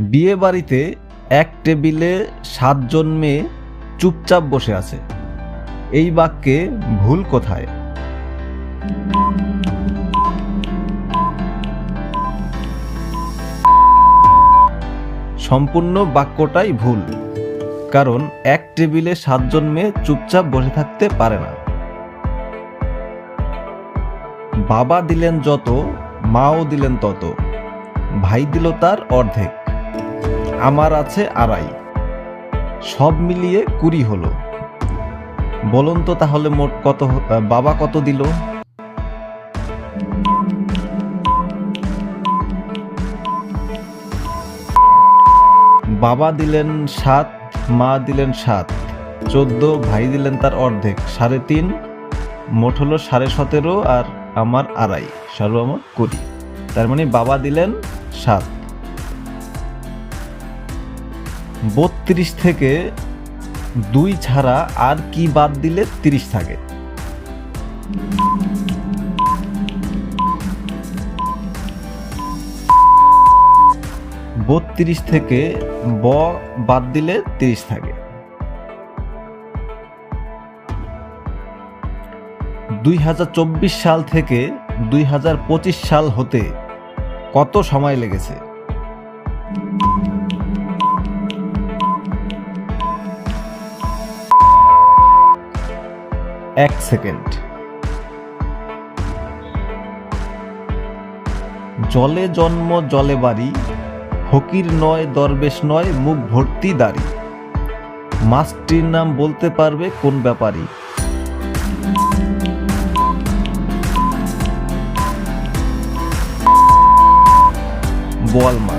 বিয়ে বাড়িতে এক টেবিলে 7 জন মেয়ে চুপচাপ বসে আছে। এই বাক্যে ভুল কোথায়? সম্পূর্ণ বাক্যটাই ভুল, কারণ এক টেবিলে 7 জন মেয়ে চুপচাপ বসে থাকতে পারে না। বাবা দিলেন যত, মাও দিলেন তত, ভাই দিল তার অর্ধেক, আমার আছে আড়াই, সব মিলিয়ে 20 হলো। বলুন তো তাহলে মোট কত, বাবা কত দিল? বাবা দিলেন 7, মা দিলেন 7, 14, ভাই দিলেন তার অর্ধেক 3.5, মোট হলো 17.5 আর আমার আড়াই, সর্বমোট 20। তার মানে বাবা দিলেন 7। 32 থেকে 2 ছাড়া আর কি বাদ দিলে 30 থাকে? বত্রিশ থেকে ব বাদ দিলে 30 থাকে। 2024 সাল থেকে 2025 সাল হতে কত সময় লেগেছে? 1 সেকেন্ড। জলে জন্ম জলে বাড়ি, ফকির নয় দরবেশ নয়, মুখ ভর্তি দাড়ি, মাছটির নাম বলতে পারবে কোন ব্যাপারী? বোয়াল মাছ।